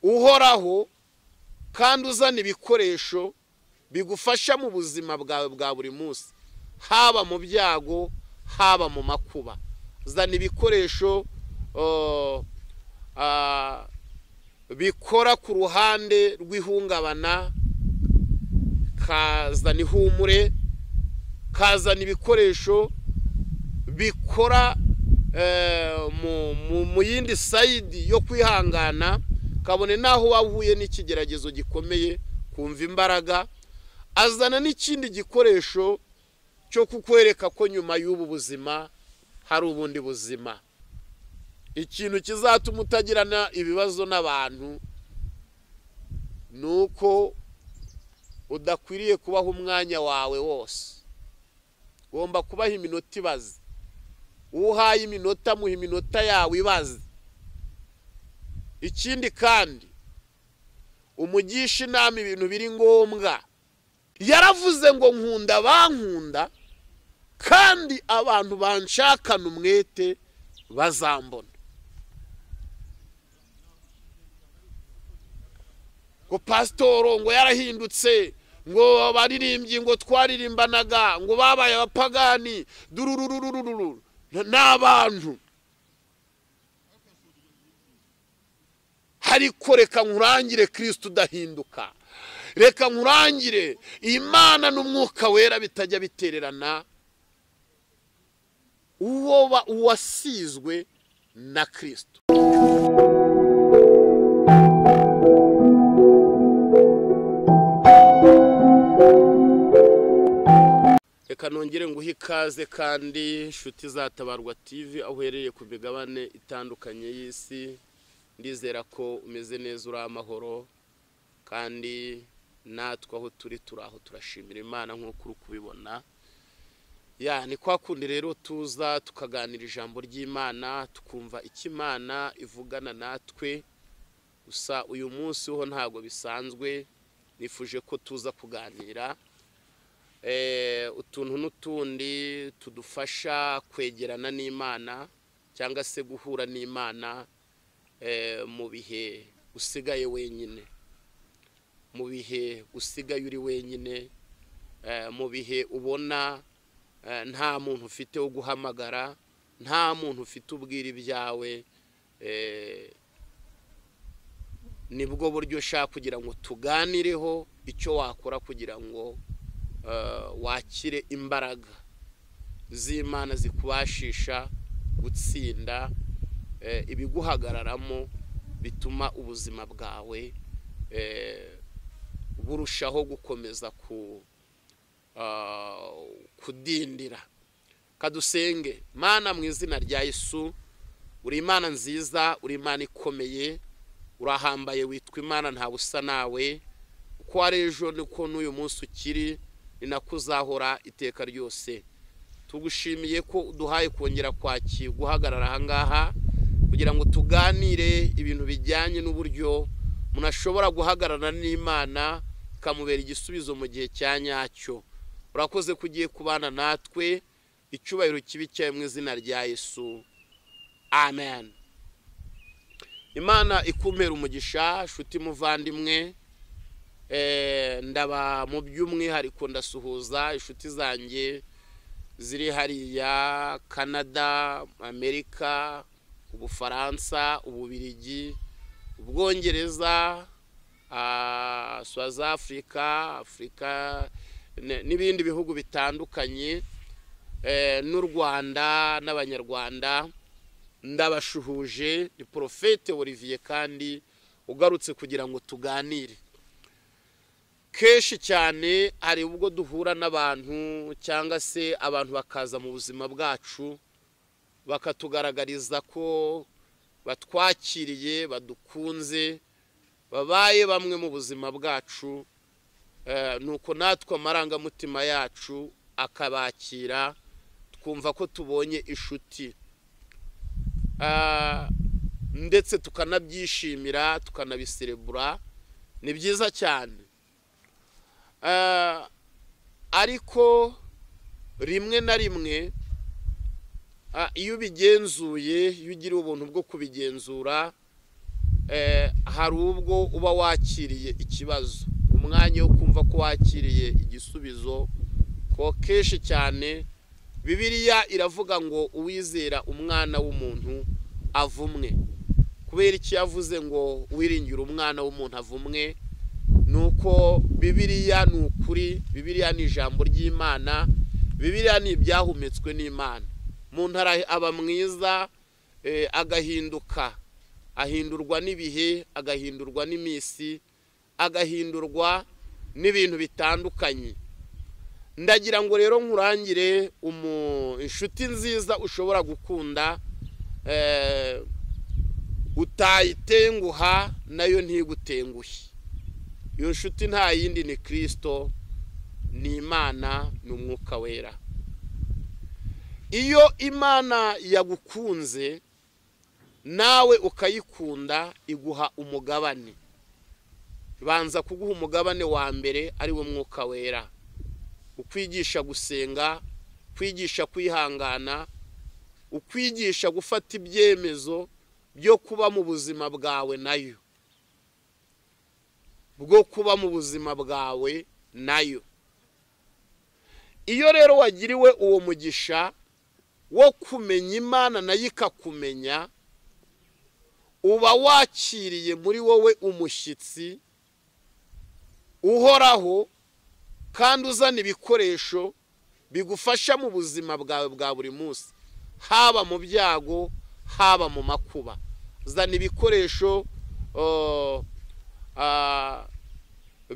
uhoraho kandi uzana ibikoresho bigufasha mu buzima bwawe bwa buri munsi, haba mu byago haba mu makuba. Zana ibikoresho bikora ku ruhande rw'ihungabana, kazana ihumure, kazana ibikoresho bikora mu yindi sayidi yo kwihangana, kabone naho wahuye n'ikigeragezo gikomeye kumva imbaraga. Azana n'ikindi gikoresho cyo kukwereka ko nyuma y'ubu buzima hari ubundi buzima. Ikintu kizatuma utagirana ibibazo n'abantu nuko udakwiriye kubaho umwanya wawe wose. Ugomba kubaho iminota ibaze. Uhaye iminota muha iminota yawe ibaze. Ikindi kandi umugisha inama ibintu biri ngombwa. Yaravuze ngo nkunda bankunda kandi abantu banshakana umwete bazambona. Ngo pasitoro ngo yarahindutse, ngo abaririmbyi ngo twaririmbanaga, ngo babaye abapagani, dururururururu n'abantu. Ariko reka nkurangire Kristo udahinduka. Reka nkurangire Imana n'umwuka wera bitajya bitererana. Uwoba uwasizwe na Kristo. Reka nongere nguhe ikaze kandi inshuti za Tabarwa TV aho uhereye ku migabane itandukanye y'isi. Ndizera ko umeze neza, uri amahoro, kandi natwe aho turi turaho turashimira Imana nk'uko uri kubibona. Ni kwa kundi rero tuza tukaganira ijambo ry'Imana, tukumva icyo Imana ivugana natwe. Gusa uyu munsi ho ntago bisanzwe, nifuje ko tuza kuganira utuntu n'utundi tudufasha kwegerana n'Imana cyangwa se guhura n'Imana mu bihe usigaye wenyine, mu bihe usigaye uri wenyine, mu bihe ubona nta muntu ufite wo guhamagara, nta muntu ufite ubwira ibyawe. Nibwo buryo ushaka kugira ngo tuganireho icyo wakora kugira ngo wakire imbaraga z'Imana zikubashisha gutsinda ibiguhagararamo bituma ubuzima bwawe burushaho gukomeza kudindira. Kadusenge. Mana, mu izina rya Yesu, uri Imana nziza, uri Imana ikomeye, urahambaye, witwa Imana nta busa nawe. Uko wari ejo niko n'uyu munsi ukiri, ni nako uzahora iteka ryose. Tugushimiye ko uduhaye kongera guhagarara aha ngaha kugira ngo tuganire ibintu bijyanye n'uburyo umuntu ashobora guhagarara n'Imana ikamubera igisubizo mu gihe cya nyacyo. Urakoze kugiye kubana natwe, icyubahiro kibi cyawe mu izina rya Yesu, amen. Imana ikumpera umugisha, nshuti muvandimwe. Ndaba mu by'umwihariko ndasuhuza inshuti zanjye ziri hariya Canada, Amerika, Ubufaransa, Ububiligi, Ubwongereza, South Africa, Afrika n'ibindi bihugu bitandukanye, n'u Rwanda n'Abanyarwanda. Ndabashuhuje. Ni Profete Olivier kandi ugarutse kugira ngo tuganire. Kenshi cyane hari ubwo duhura n'abantu cyangwa se abantu bakaza mu buzima bwacu bakatugaragariza ko batwakiriye, badukunze, babaye bamwe mu buzima bwacu, nuko natwe amarangamutima yacu akabakira, twumva ko tubonye inshuti, ndetse tukanabyishimira, tukanabiserebura. Ni byiza cyane. Ariko rimwe na rimwe iyo ubigenzuye, iyo ugira ubuntu bwo kubigenzura, hari ubwo uba wakiriye ikibazo, umwanya wo kumva ko wakiriye igisubizo, ko kenshi cyane Bibiliya iravuga ngo uwizera umwana w'umuntu avumwe. Kubera iki yavuze ngo wiringira umwana w'umuntu avumwe? Nuko Bibiliya ni ukuri, Bibiliya ni ijambo ry'Imana, Bibiliya ni ibyahumetswe n'Imana. Umuntu aba mwiza agahinduka, ahindurwa n'ibihe, agahindurwa n'imisi, agahindurwa n'ibintu bitandukanye. Ndagira ngo rero nkurangire inshuti nziza ushobora gukunda, utayitenguha nayo ntigutenguhe. Iyo nshuti nta yindi ni Kristo, ni Imana, ni Umwuka Wera. Iyo Imana yagukunze nawe ukayikunda, iguha umugabane. Ibanza kuguha umugabane wa mbere, ari wo Mwuka Wera, ukwigisha gusenga, kwigisha kwihangana, ukwigisha gufata ibyemezo byo kuba mu buzima bwawe nayo, bwo kuba mu buzima bwawe nayo. Iyo rero wagiriwe uwo mugisha wo kumenya Imana nayo ikakumenya, uba wakiriye muri wowe umushyitsi uhoraho kandi uzana ibikoresho bigufasha mu buzima bwawe bwa buri munsi, haba mu byago, haba mu makuba. Uzana ibikoresho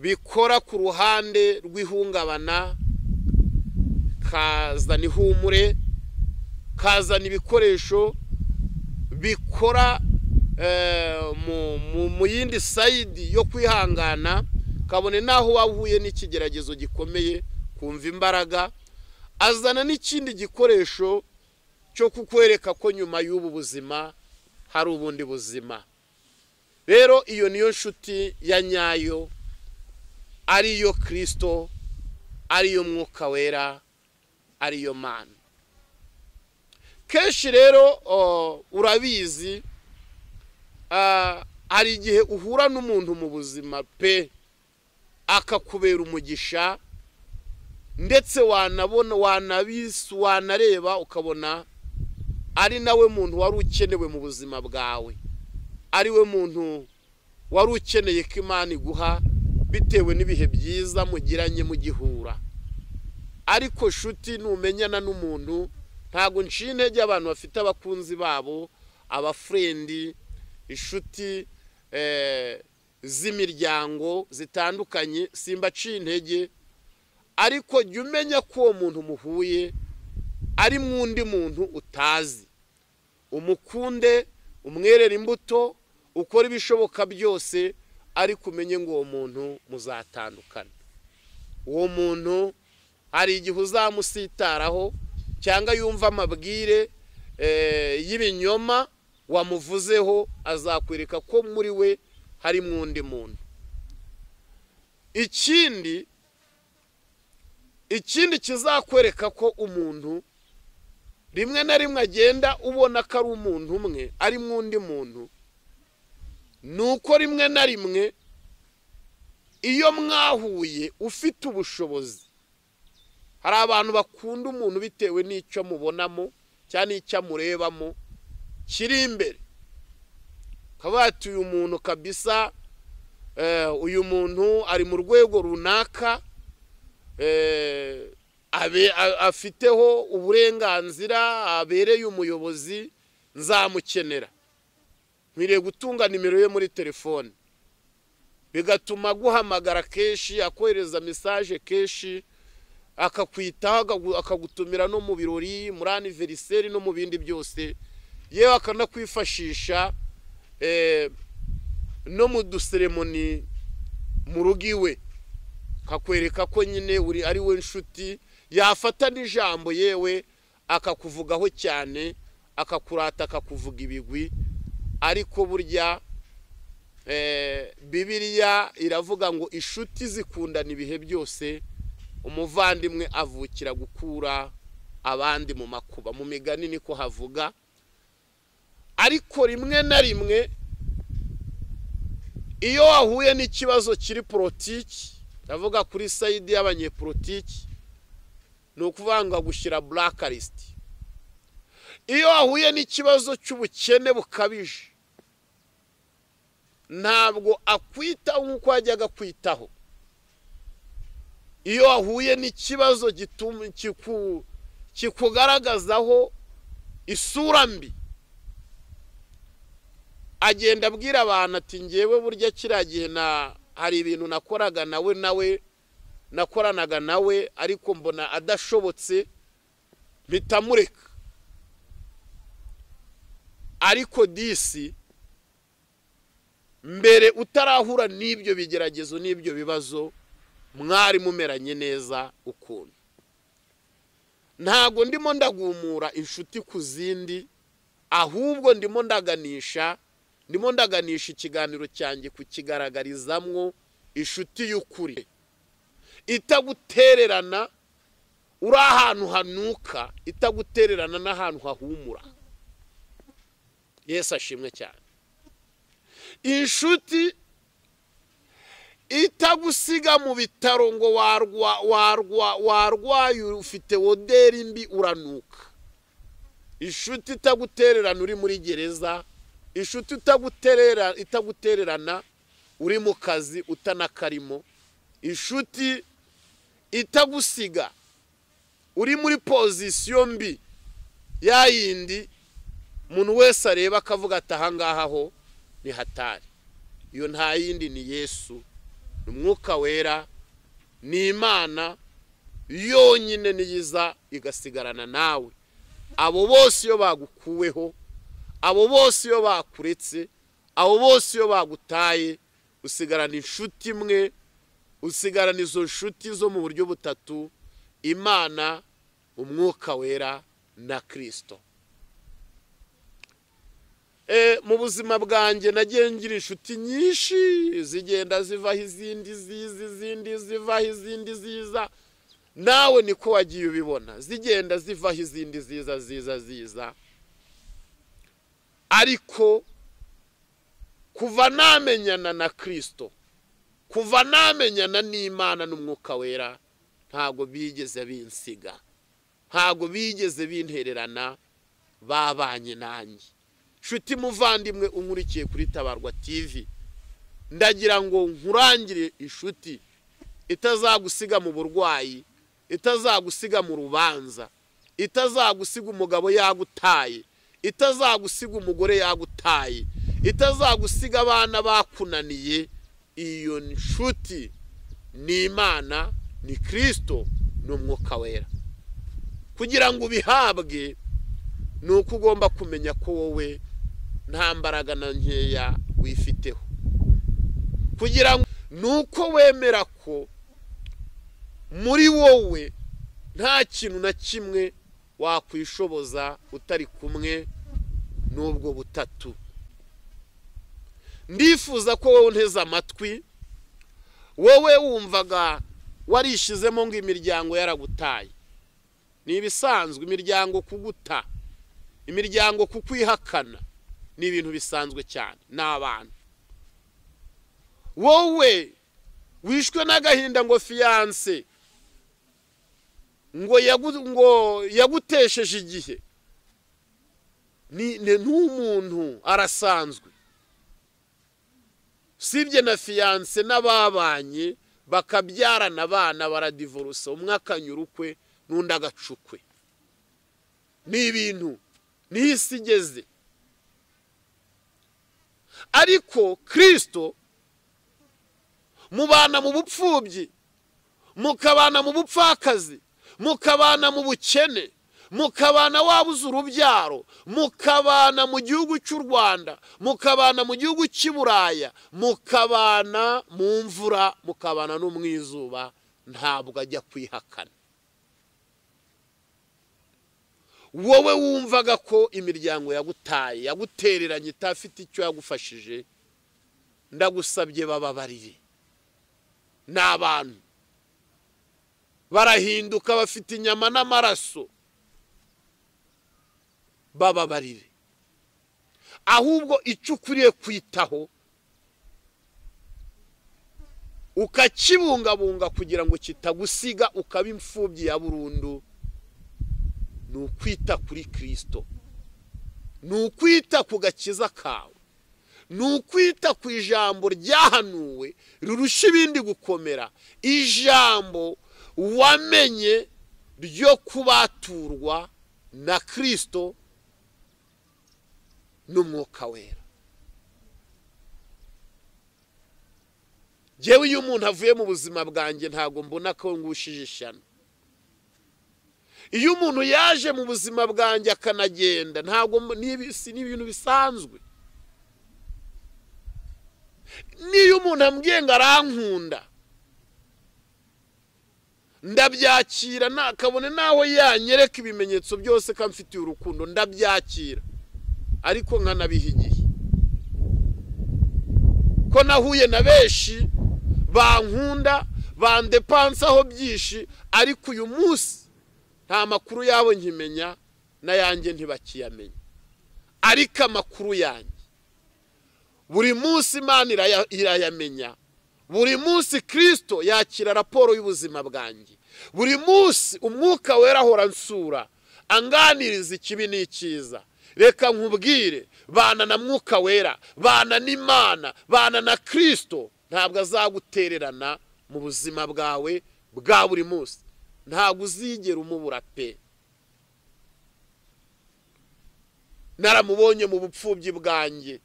bikora ku ruhande rw'ihungabana, kazana ihumure, kazana ibikoresho bikora mu yindi sayidi yo kwihangana, kabone naho wahuye n'ikigeragezo gikomeye kumva imbaraga. Azana n'ikindi gikoresho cyo kukwereka ko nyuma y'ubu buzima hari ubundi buzima. Rero iyo niyo nshuti ya nyayo, ariyo Kristo, ariyo Mwuka Wera, ariyo Mana. Kenshi rero urabizi, hari igihe uhura n'umuntu mu buzima pe akakubera umugisha, ndetse wanabona, wanareba ukabona ari nawe muntu wari ukenewe mu buzima bwawe, ari we muntu wari ukeneye ko Imana iguha bitewe n'ibihe byiza mugiranye mugihura. Ariko shuti, numenyana n'umuntu, ntago nciye intege abantu bafite abakunzi babo, abafrendi, inshuti z'imiryango zitandukanye, simbaciye intege. Ariko jya umenya ko uwo muntu muhuye ari mwundi muntu utazi, umukunde, umwerere imbuto, ukora ibishoboka byose, ariko umenye ngo uwo muntu muzatandukana. Uwo muntu hari igihe uzamusitaraho, cyangwa yumva amabwire y'ibinyoma wamuvuzeho, azakwereka ko muri we hari mwundi muntu. Ikindi kizakwereka ko umuntu rimwe na rimwe agenda ubona ko ari umuntu umwe, ari mwundi muntu, nuko rimwe na rimwe iyo mwahuye ufite ubushobozi, hari abantu bakunda umuntu bitewe n'icyo mubonamo cyane icyo amurebamo kiri imbere. Kabati uyu muntu kabisa, uyu muntu ari mu rwego runaka, afiteho uburenganzira, abereye umuyobozi, nzamukenera, nkwiriye gutunga nimero ye muri telefone. Bigatuma guhamagara kenshi, akohereza message kenshi, akakwitaho, akagutumira no mu birori, muri anniversaire no mu bindi byose, yewe akanakwifashisha no mu duseremoni mu rugo iwe, kakwereka ko nyine uri ari we nshuti. Yafata n'ijambo yewe akakuvugaho cyane, akakurata, akakuvuga ibigwi. Ariko burya Bibiliya iravuga ngo inshuti zikundana ibihe byose, umuvandimwe avukira gukura abandi mu makuba. Mu migani niko havuga. Ariko rimwe na rimwe iyo wahuye n'ikibazo kiri politiki, ndavuga kuri sayidi y'abanyepolitiki, ni ukuvanga gushyira blacklist. Iyo wahuye n'ikibazo cy'ubukene bukabije, ntabwo akwitaho nk'uko wajyaga kwitaho. Iyo wahuye n'ikibazo kikugaragazaho isura mbi, agenda abwira abantu ati ngewe burya kiriya gihe hari ibintu nakoranaga nawe ariko mbona adashobotse mpita mureka. Ariko disi mbere utarahura n'ibyo bigeragezo n'ibyo bibazo, mwari mumeranye neza ukuntu. Ntago ndimo ndagumura inshuti ku zindi, ahubwo ndimo ndaganisha ikiganiro cyanjye kukigaragarizamwo inshuti y'ukuri itagutererana uri ahantu hanuka, itagutererana n'ahantu hahumura. Yesu ashimwe cyane. Inshuti itagusiga mu bitaro ngo warwaye ufite oderi mbi uranuka. Inshuti itagutererana uri muri gereza, inshuti itagutererana uri mu kazi utanakarimo, inshuti itagusiga uri muri pozisiyo mbi yayindi umuntu wese areba akavuga ati ahangaha ho ni hatari. Iyo nta yindi ni Yesu, umwuka wera, ni Imana yonyine niyiza igasigarana nawe. Abo bose iyo bagukuweho, abo bose iyo bakuretse, abo bose iyo bagutaye, usigarana inshuti imwe, usigarana izo nshuti zo mu buryo butatu: Imana, umwuka wera na Kristo. Mu buzima bwanjye nagiye ngira inshuti nyinshi, zigenda zivaho izindi ziza, izindi zivaho izindi ziza. Nawe niko wagiye ubibona, zigenda zivaho izindi ziza. Ariko kuva namenyana na Kristo, kuva namenyana n'Imana n'umwuka wera, ntago bigeze binsiga, ntago bigeze bintererana, babanye nanjye. Nshuti muvandimwe unkurikiye kuri Tabarwa TV, ndagira ngo nkurangire inshuti itazagusiga mu burwayi, itazagusiga mu rubanza, itazagusiga umugabo yagutaye, itazagusiga umugore yagutaye, itazagusiga abana bakunaniye. Iyo nshuti ni Imana, ni Kristo, n'umwuka wera. Kugira ngo ubihabwe, nuko ugomba kumenya ko wowe nta mbaraga na nkeya wifiteho. Kugira ngo nuko wemera ko muri wowe nta kintu na kimwe wakwishoboza utari kumwe n'ubwo butatu. Ndifuza ko wowe unteze amatwi, wowe wumvaga warishizemo ngo imiryango yaragutaye. Ni ibisanzwe imiryango kuguta, imiryango kukwihakana, ni ibintu bisanzwe cyane n'abantu. Wowe wishwe n'agahinda ngo fiance ngo yagutesheje igihe, ni n'umuntu arasanzwe. Sibye na fiance n'ababanye bakabyarana abana baradivorce, umwe akanyurukwe n'undi agacukwe. Ni ibintu n'isi igeze. Ariko Kristo mubana mu bupfubyi, mukabana mu bupfakazi, mukabana mu bukene, mukabana wabuze urubyaro, mukabana mu gihugu cy'u Rwanda, mukabana mu gihugu cy'Iburaya, mukabana mu mvura, mukabana no mu izuba, ntabwo ajya kwihakana. Wowe wumvaga ko imiryango yagutaye, yagutereranye, itafite icyo yagufashije, ndagusabye bababarire. N'abantu barahinduka, bafite inyama n'amaraso, bababarire. Ahubwo icyo ukwiye kwitaho ukakibungabunga kugira ngo kitagusiga ukaba imfubyi ya burundu, ni ukwita kuri Kristo, ni ukwita ku gakiza kawe, ni ukwita ku ijambo ryahanuwe rirusha ibindi gukomera, ijambo wamenye ryo kubaturwa na Kristo n'Umwuka Wera. Jewe iyo umuntu avuye mu buzima bwanjye ntago mbona ko ngushije ishyano. Iyo umuntu yaje mu buzima bwanjye akanagenda ntago ni ibintu bisanzwe. Niyo umuntu ambwiye ngo arankunda ndabyakira, nakabone naho yanyereka ibimenyetso byose kamfitiye urukundo ndabyakira, ariko nkanabihigiye ko nahuye na benshi bankunda bandepansaho byinshi, ariko uyu munsi nta makuru yabo nkimenya nayanjye ntibakiyamenya. Ariko amakuru yanjye buri munsi Imana irayamenya, buri munsi Kristo yakira raporo y'ubuzima bwanjye, buri munsi Umwuka Wera ahora ansura anganiriza ikibi n'icyiza. Reka nkubwire, bana na Mwuka Wera, bana n'Imana, bana na Kristo, ntabwo azagutererana mu buzima bwawe bwa buri munsi, ntabwo uzigera umubura pe. Naramubonye mu bupfubyi bwanjye,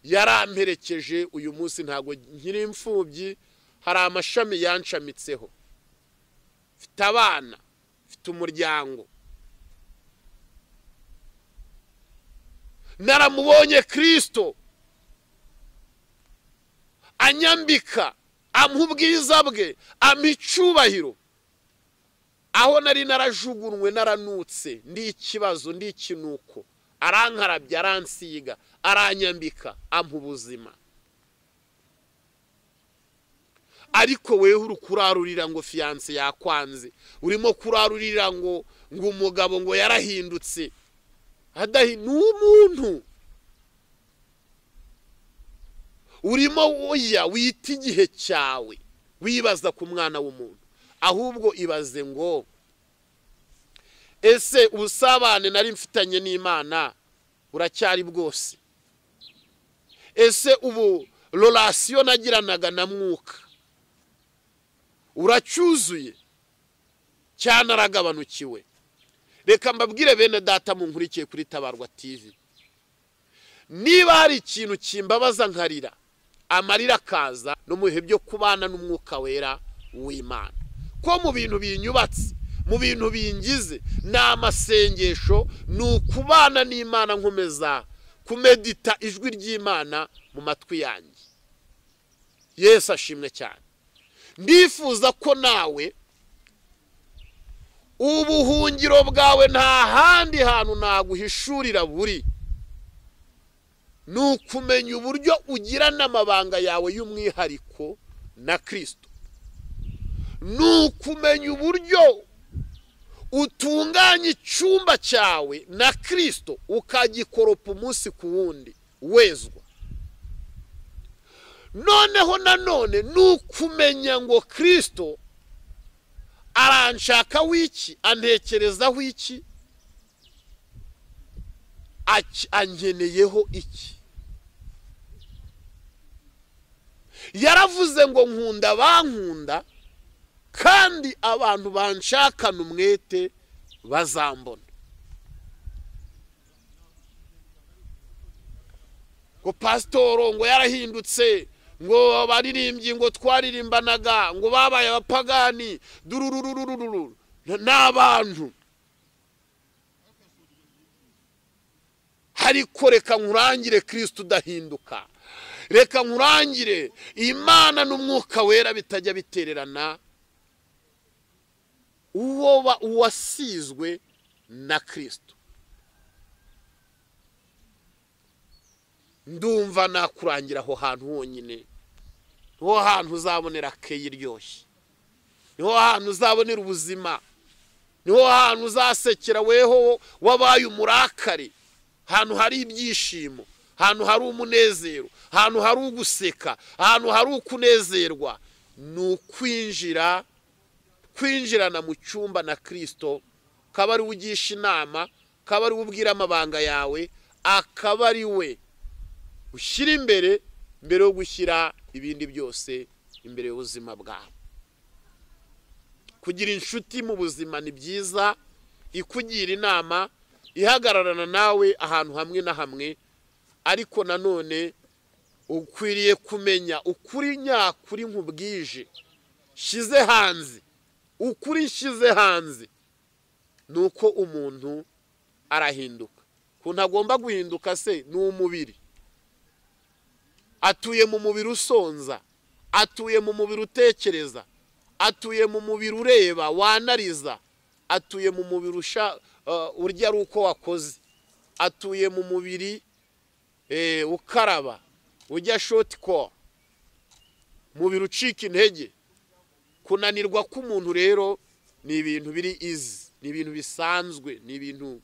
yaramperekeje, uyu munsi ntabwo nkiri imfubyi, hari amashami yanshamitseho, mfite abana, mfite umuryango. Naramubonye Kristo anyambika, ampa ubwiza bwe, ampa icyubahiro, aho nari narajugunwe naranutse, ndi ikibazo, ndi ikinuko, arankarabya, aransiga, aranyambika, ampa ubuzima. Ariko wewe uri kurarurira ngo fiance yakwanze, urimo kurarurira ngo umugabo ngo yarahindutse, ni umuntu. Urimo oya wita igihe cyawe wibaza ku mwana w'umuntu, ahubwo ibaze ngo ese ubusabane nari mfitanye n'Imana buracyari bwose? Ese ubu relation nagiranaga na Mwuka uracyuzuye cyane aragabanukiwe? Reka mbabwire bene data munkurikiye kuri Tabarwa TV, niba hari ikintu kimbabaza nkarira, amarira kaza no mu bihe byo kubana n'Umwuka Wera w'Imana, ko mu bintu binyubatse, mu bintu bingize n'amasengesho, n'ukubana n'Imana, nkomeza kumedita ijwi ry'Imana mu matwi yanjye. Yesu ashimwe cyane. Ndifuza ko nawe ubuhungiro bwawe nta handi hantu naguhishurira buri, nukumenya uburyo ugira n'amabanga yawe y'umwihariko na Kristo, nukumenya uburyo utunganya icyumba cyawe na Kristo ukagikoropa umunsi ku wundi wezwa. Noneho nanone nukumenya ngo Kristo aranshaka wiki, antekerezaho iki, angeneyeho iki. Yaravuze ngo nkunda bankunda, kandi abantu banshakana umwete bazambona. Ngo pasitoro ngo yarahindutse, ngo abaririmbyi ngo twaririmbanaga ngo babaye abapagani, durururururu, n'abantu. Ariko reka nkurangire Kristo udahinduka, reka nkurangire Imana n'Umwuka Wera bitajya bitererana, uwasizwe na Kristo. Ndumva nakurangira aho hantu honyine, niho hantu uzabonera keyi iryoshye, niho hantu uzabonera ubuzima, niho hantu uzasekera weho wabaye umurakari, hantu hari ibyishimo, ahantu hari umunezero, ahantu hari uguseka, ahantu hari ukunezerwa, ni kwinjirana mu cyumba na Kristo, akaba ari ugisha inama, akaba ari ubwira amabanga yawe, akaba ari we ushyira imbere yo gushyira ibindi byose imbere y'ubuzima bwawe. Kugira inshuti mu buzima ni byiza, ikugira inama, ihagararana nawe ahantu hamwe na hamwe, ariko nanone ukwiriye kumenya ukuri nyakuri nkubwije shize hanze. Ukuri shize hanze nuko umuntu arahinduka. Kuntu agomba guhinduka se ni umubiri. Atuye mu mubiri usonza, atuye mu mubiri utekereza, atuye mu mubiri ureba wanariza, atuye mu mubiri urya ari uko wakoze, atuye mu mubiri ukaraba, ujya short core, mubiri ucika intege. Kunanirwa k'umuntu rero ni ibintu biri easy, ni ibintu bisanzwe, ni ibintu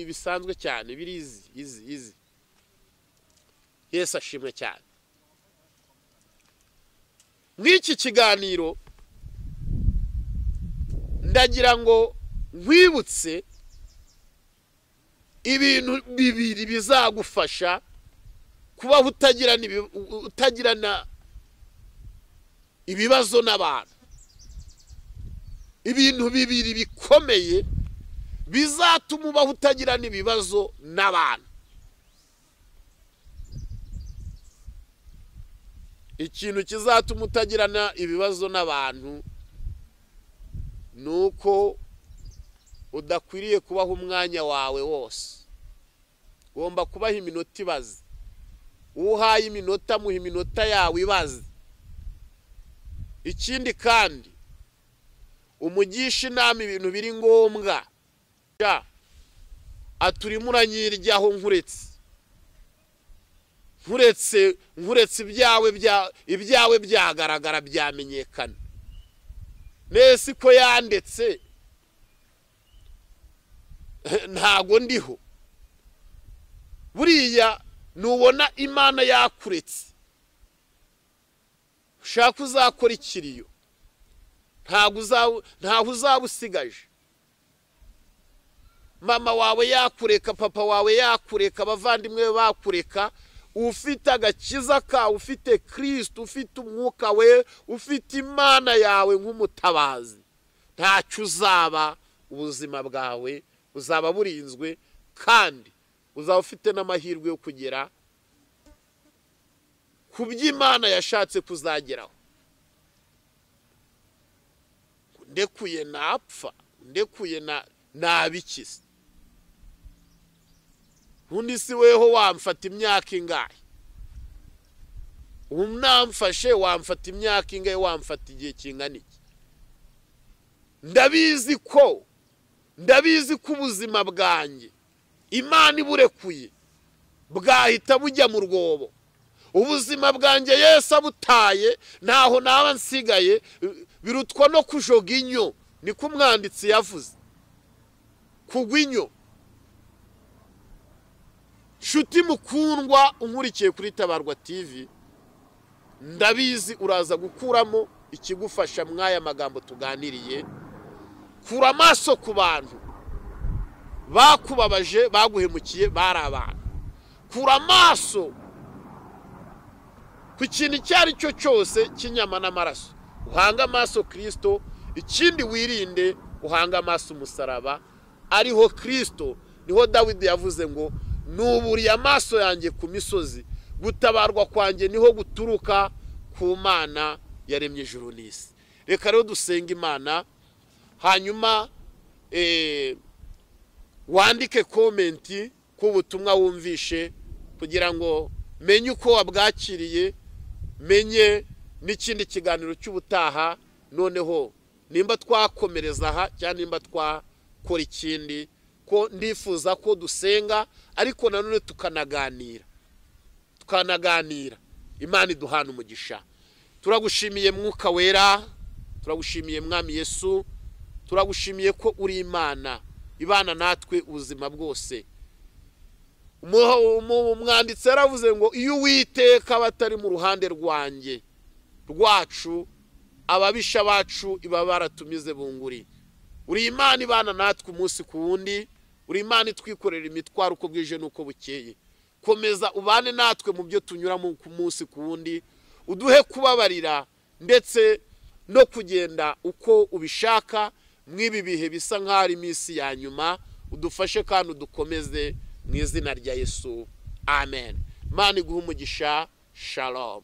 bisanzwe cyane, biri easy. Yesu ashimwe cyane. Mw'iki kiganiro ndagira ngo nkwibutse ibintu bibiri bizagufasha kubaho utagirana ibibazo n'abantu. Ibintu bibiri bikomeye bizatuma ubaho utagirana ibibazo n'abantu. Ikintu kizatuma utagirana ibibazo n'abantu nuko udakwiriye kubaho umwanya wawe wose. Ugomba kubaho iminota ibaze. Uhaye iminota muha iminota yawe ibaze. Ikindi kandi umugisha inama ibintu biri ngombwa. Aturimo uranyiryaho nkuretse ibyawe byagaragara byamenyekana. Nese ko yandetse ntago ndiho. Buriya nubona Imana yakuretse, ushaka uzakora ikiriyo, ntaho uzabusigaje. Mama wawe yakureka, papa wawe yakureka, abavandimwe bakureka, ufite agakiza kawe, ufite Kristo, ufite umwuka we, ufite Imana yawe nk'umutabazi, ntacyo uzaba. Ubuzima bwawe uzaba burinzwe, kandi uzaba ufite n'amahirwe yo kugera ku by'Imana yashatse kuzageraho. Ndekuye napfa, ndekuye nabikize. Undi si weho wamfata imyaka ingahe? Namfashe wamfata imyaka ingahe, wamfata igihe kingana iki? Ndabizi ko ubuzima bwanjye Imana iburekuye bwahita bujya mu rwobo. Ubuzima bwanjye Yesu abutaye ntaho naba nsigaye, birutwa no kujoga inyo. Niko umwanditsi yavuze, kugwa inyo. Shuti mukundwa unkurikiye kuri Tabarwa TV, ndabizi uraza gukuramo ikigufasha mwaya magambo tuganiriye. Kura amaso ku bantu bakubabaje, baguhemukiye, bari abantu. Kura amaso ku kintu cyari cyo cyose cy'inyama n'amaraso. Uhanga amaso Kristo. Ikindi wirinde, uhanga amaso umusaraba, ariho Kristo. Niho Dawidi yavuze ngo nuburiye amaso yanjye ku misozi, gutabarwa kwanjye niho guturuka ku Mana yaremye ijuru n'isi. Reka rero dusenga Imana, hanyuma wandike komenti ku butumwa wumvishe, kugira ngo menye uko wabwakiriye, menye n'ikindi kiganiro cy'ubutaha. Noneho nimba twakomereza aha cyangwa nimba twakora ikindi, ko ndifuza ko dusenga, ariko nanone tukanaganira. Imana iduhana umugisha. Turagushimiye Mwuka Wera, turagushimiye Mwami Yesu, turagushimiye ko uri Imana ibana natwe ubuzima bwose. Umwanditsi yaravuze ngo iyo Uwiteka batari mu ruhande rwacu ababisha bacu iba baratumize bunguri. Uri Imana ibana natwe umunsi ku wundi, uri Imana itwikorera imitwaro uko bwije nuko bukeye. Komeza ubane natwe mu byo tunyura ku munsi ku wundi, uduhe kubabarira ndetse no kugenda uko ubishaka mw'ibi bihe bisa nk'ari iminsi ya nyuma. Udufashe kandi udukomeze mu izina rya Yesu, amen. Imana iguhe umugisha. Shalom.